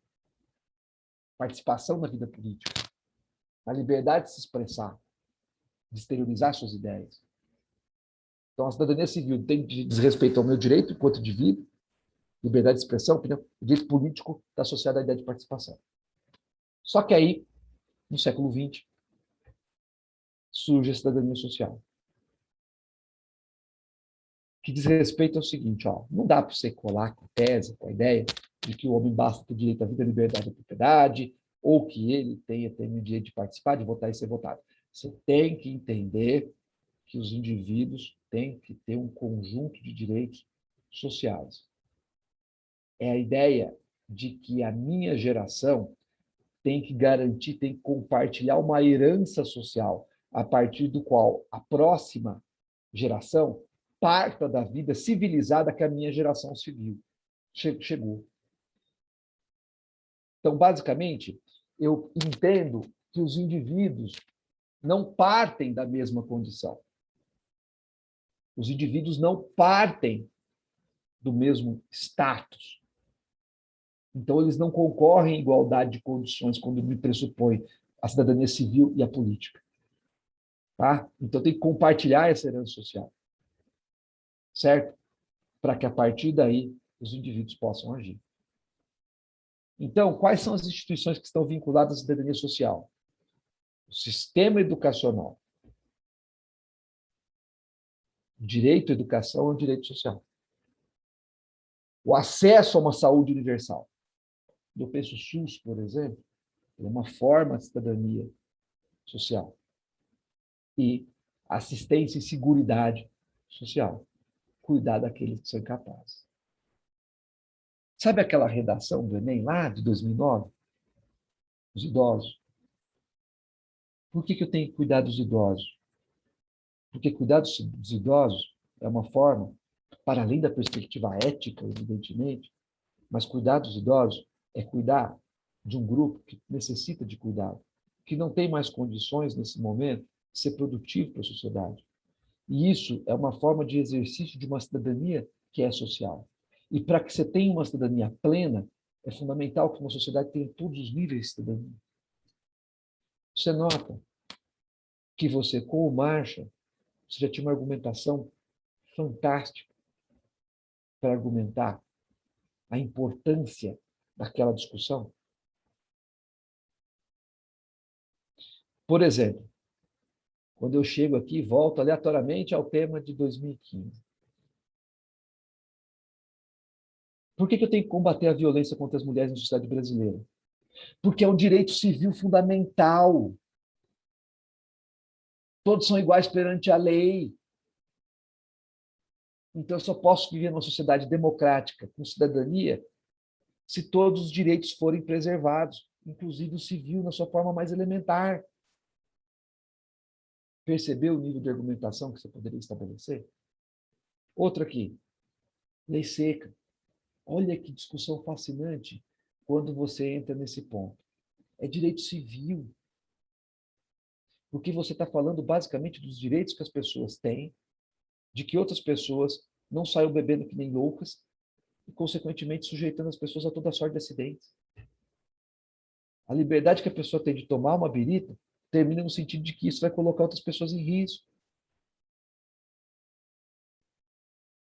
participação na vida política, a liberdade de se expressar, de exteriorizar suas ideias. Então, a cidadania civil diz respeito ao meu direito enquanto indivíduo, liberdade de expressão, opinião, o direito político está associado à ideia de participação. Só que aí, no século XX, surge a cidadania social, que diz respeito ao seguinte, não dá para você colar com a tese, com a ideia de que o homem basta ter direito à vida, à liberdade e à propriedade, ou que ele tenha o direito de participar, de votar e ser votado. Você tem que entender que os indivíduos têm que ter um conjunto de direitos sociais. É a ideia de que a minha geração tem que garantir, tem que compartilhar uma herança social, a partir do qual a próxima geração parta da vida civilizada que a minha geração civil chegou. Então, basicamente, eu entendo que os indivíduos não partem da mesma condição. Os indivíduos não partem do mesmo status. Então, eles não concorrem em igualdade de condições quando me pressupõe a cidadania civil e a política. Tá? Então, tem que compartilhar essa herança social. Certo? Para que, a partir daí, os indivíduos possam agir. Então, quais são as instituições que estão vinculadas à cidadania social? O sistema educacional. O direito à educação é um direito social. O acesso a uma saúde universal. Eu penso o SUS, por exemplo, é uma forma de cidadania social. E assistência e seguridade social. Cuidar daqueles que são incapazes. Sabe aquela redação do Enem lá de 2009? Os idosos. Por que eu tenho que cuidar dos idosos? Porque cuidar dos idosos é uma forma, para além da perspectiva ética, evidentemente, mas cuidar dos idosos é cuidar de um grupo que necessita de cuidado, que não tem mais condições, nesse momento, de ser produtivo para a sociedade. E isso é uma forma de exercício de uma cidadania que é social. E para que você tenha uma cidadania plena, é fundamental que uma sociedade tenha todos os níveis de cidadania. Você nota que você, com o Marshall, você já tinha uma argumentação fantástica para argumentar a importância daquela discussão? Por exemplo, quando eu chego aqui, volto aleatoriamente ao tema de 2015. Por que eu tenho que combater a violência contra as mulheres na sociedade brasileira? Porque é um direito civil fundamental. Todos são iguais perante a lei. Então, eu só posso viver numa sociedade democrática, com cidadania, se todos os direitos forem preservados, inclusive o civil, na sua forma mais elementar. Percebeu o nível de argumentação que você poderia estabelecer? Outro aqui, lei seca. Olha que discussão fascinante. quando você entra nesse ponto. É direito civil. Porque você está falando basicamente dos direitos que as pessoas têm, de que outras pessoas não saiam bebendo que nem loucas e, consequentemente, sujeitando as pessoas a toda sorte de acidentes. A liberdade que a pessoa tem de tomar uma birita termina no sentido de que isso vai colocar outras pessoas em risco.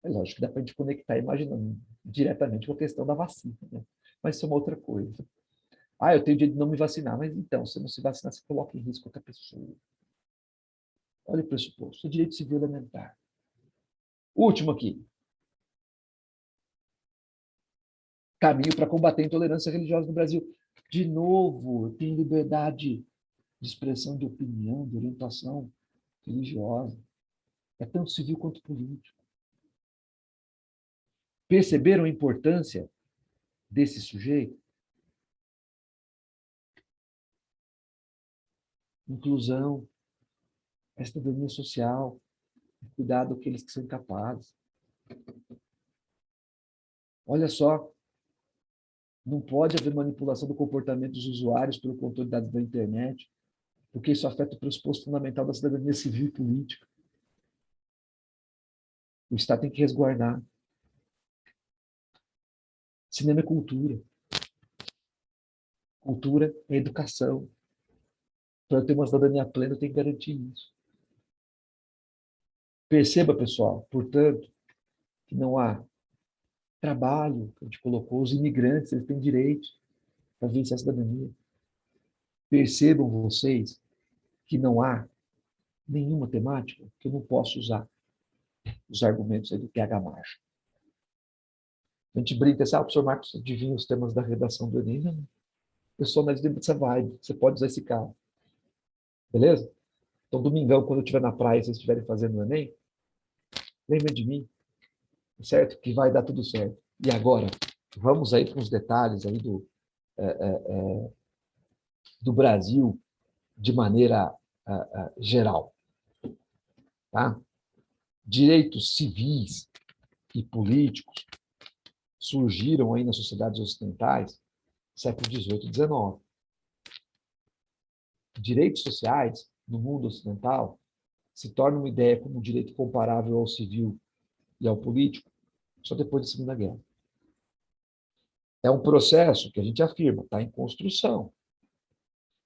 É lógico que dá para a gente conectar imaginando diretamente com a questão da vacina, né? Mas isso é uma outra coisa. Ah, eu tenho direito de não me vacinar, mas então, se não se vacinar, você coloca em risco outra pessoa. Olha o pressuposto, é direito civil elementar. Último aqui. Caminho para combater a intolerância religiosa no Brasil. De novo, eu tenho liberdade de expressão de opinião, de orientação religiosa. É tanto civil quanto político. Perceberam a importância desse sujeito? Inclusão, a cidadania social, cuidado daqueles que são incapazes. Olha só, não pode haver manipulação do comportamento dos usuários pelo controle de dados da internet, porque isso afeta o pressuposto fundamental da cidadania civil e política. O Estado tem que resguardar. Cinema é cultura. Cultura é educação. Para eu ter uma cidadania plena, eu tenho que garantir isso. Perceba, pessoal, portanto, que não há trabalho, que a gente colocou, os imigrantes, eles têm direitos para vencer a cidadania. Percebam vocês que não há nenhuma temática que eu não possa usar os argumentos aí do PH Marshall. A gente brinca assim, o professor Marcos adivinha os temas da redação do Enem. Não, eu sou mais dessa vibe, você pode usar esse carro. Beleza? Então, domingão, quando eu estiver na praia, vocês estiverem fazendo o Enem, lembra de mim, certo? Que vai dar tudo certo. E agora, vamos aí para os detalhes aí do Brasil de maneira geral. Tá? Direitos civis e políticos surgiram aí nas sociedades ocidentais século XVIII e XIX. Direitos sociais, no mundo ocidental, se torna uma ideia como um direito comparável ao civil e ao político só depois da Segunda Guerra. É um processo que a gente afirma, está em construção.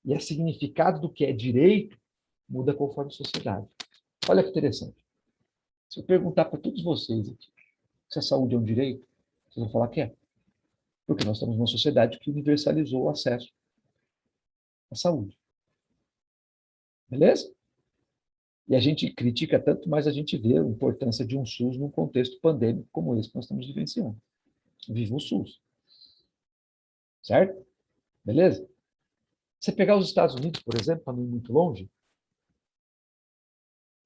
E o significado do que é direito muda conforme a sociedade. Olha que interessante. Se eu perguntar para todos vocês aqui se a saúde é um direito, vocês vão falar que é. Porque nós estamos numa sociedade que universalizou o acesso à saúde. Beleza? E a gente critica tanto, mas a gente vê a importância de um SUS num contexto pandêmico como esse que nós estamos vivenciando. Viva o SUS. Certo? Beleza? Você pegar os Estados Unidos, por exemplo, para não ir muito longe,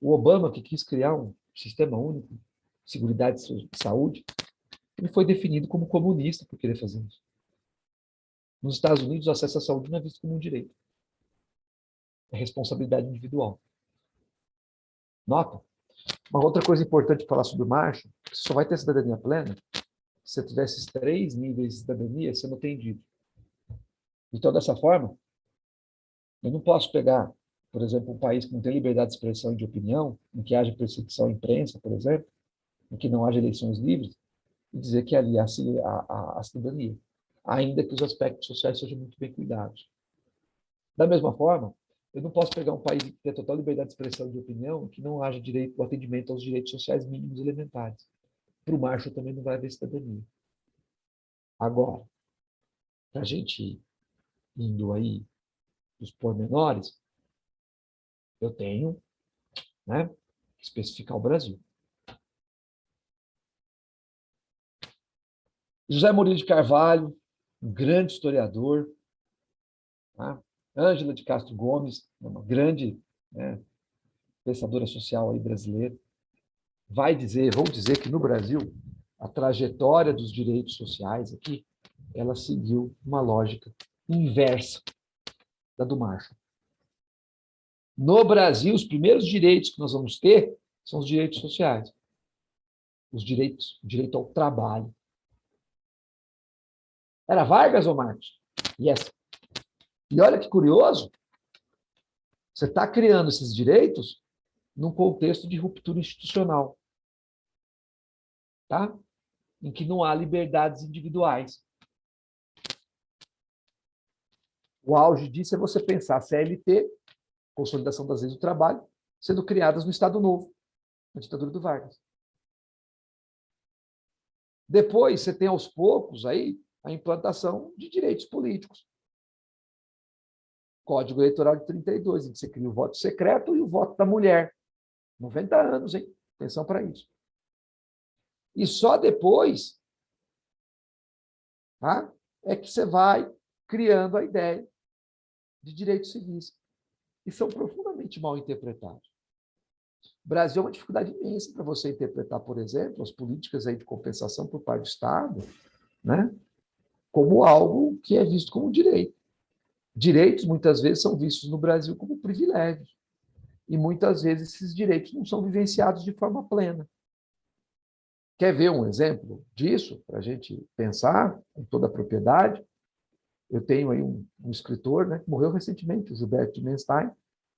o Obama, que quis criar um sistema único de seguridade de saúde, ele foi definido como comunista por querer fazer isso. Nos Estados Unidos, o acesso à saúde não é visto como um direito. É responsabilidade individual. Nota? Uma outra coisa importante para falar sobre o Marshall, que você só vai ter cidadania plena se você tiver esses 3 níveis de cidadania sendo atendido. Então, dessa forma, eu não posso pegar, por exemplo, um país que não tem liberdade de expressão e de opinião, em que haja perseguição à imprensa, por exemplo, em que não haja eleições livres, e dizer que ali há a cidadania, ainda que os aspectos sociais sejam muito bem cuidados. Da mesma forma, eu não posso pegar um país que tem total liberdade de expressão e de opinião, que não haja direito ao atendimento aos direitos sociais mínimos elementares. Para o Marshall também não vai haver cidadania. Agora, para a gente ir indo aí os pormenores, eu tenho, né, que especificar o Brasil. José Murilo de Carvalho, um grande historiador, tá? Ângela de Castro Gomes, uma grande, né, pensadora social aí brasileira, vão dizer que no Brasil a trajetória dos direitos sociais aqui, ela seguiu uma lógica inversa da do Marshall. No Brasil, os primeiros direitos que nós vamos ter são os direitos sociais. O direito ao trabalho. Era Vargas ou Marcos? Yes. E olha que curioso, você está criando esses direitos num contexto de ruptura institucional, tá? Em que não há liberdades individuais. O auge disso é você pensar a CLT, Consolidação das Leis do Trabalho, sendo criadas no Estado Novo, na ditadura do Vargas. Depois, você tem aos poucos aí a implantação de direitos políticos. Código Eleitoral de 32, em que você cria o voto secreto e o voto da mulher. 90 anos, hein? Atenção para isso. E só depois, tá, é que você vai criando a ideia de direitos civis, que são profundamente mal interpretados. O Brasil é uma dificuldade imensa para você interpretar, por exemplo, as políticas aí de compensação por parte do Estado, né, como algo que é visto como direito. Direitos, muitas vezes, são vistos no Brasil como privilégios. E, muitas vezes, esses direitos não são vivenciados de forma plena. Quer ver um exemplo disso, para a gente pensar com toda a propriedade? Eu tenho aí um escritor, né, que morreu recentemente, o Gilberto de Menstein,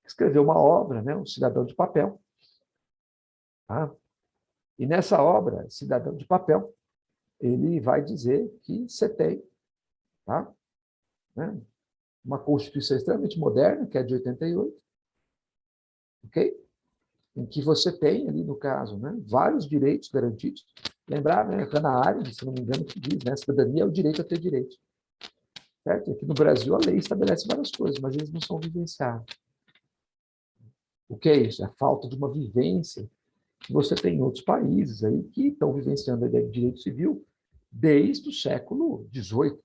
que escreveu uma obra, né, O Cidadão de Papel. Tá? E nessa obra, Cidadão de Papel, ele vai dizer que você tem, tá, né, uma Constituição extremamente moderna, que é de 88, ok? Em que você tem ali, no caso, né, vários direitos garantidos. Lembrar, né, Hannah Arendt, se não me engano, que diz, né, cidadania é o direito a ter direitos. Certo? Aqui no Brasil, a lei estabelece várias coisas, mas eles não são vivenciados. O que é isso? É a falta de uma vivência que você tem em outros países aí que estão vivenciando a ideia de direito civil desde o século XVIII,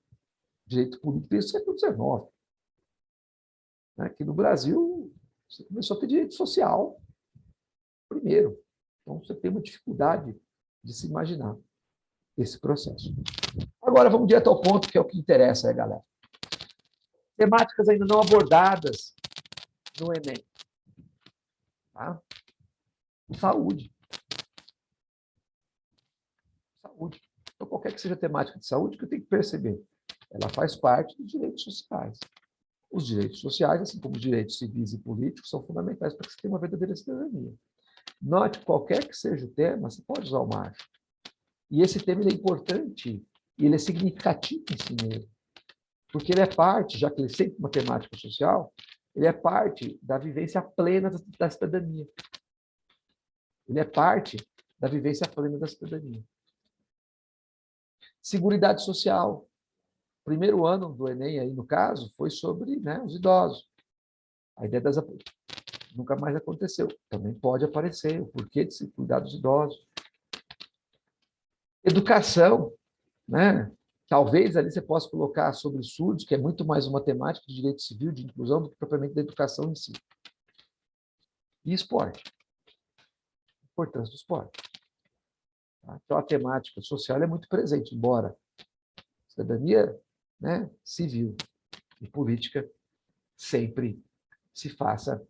direito político desde o século XIX. Aqui no Brasil, você começou a ter direito social primeiro. Então, você tem uma dificuldade de se imaginar esse processo. Agora, vamos direto ao ponto, que é o que interessa, galera. Temáticas ainda não abordadas no Enem. Tá? Saúde. Saúde. Então, qualquer que seja a temática de saúde, o que eu tenho que perceber? Ela faz parte dos direitos sociais. Os direitos sociais, assim como os direitos civis e políticos, são fundamentais para que você tenha uma verdadeira cidadania. Note, qualquer que seja o tema, você pode usar o macho. E esse tema ele é importante e ele é significativo em si mesmo. Porque ele é parte, já que ele é sempre uma temática social, ele é parte da vivência plena da cidadania. Ele é parte da vivência plena da cidadania. Seguridade social. O primeiro ano do Enem, aí, no caso, foi sobre, né, os idosos. A ideia das... Nunca mais aconteceu. Também pode aparecer o porquê de se cuidar dos idosos. Educação, né? Talvez ali você possa colocar sobre surdos, que é muito mais uma temática de direito civil, de inclusão, do que propriamente da educação em si. E esporte. A importância do esporte. Tá? Então, a temática social é muito presente, embora cidadania, né, civil e política sempre se faça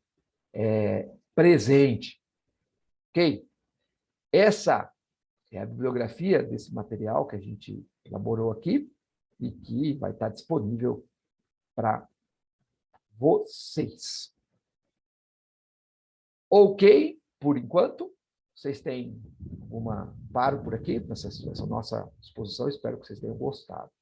presente. Ok? Essa é a bibliografia desse material que a gente elaborou aqui e que vai estar disponível para vocês. Ok, por enquanto. Vocês têm alguma... Paro por aqui, nessa nossa exposição. Espero que vocês tenham gostado.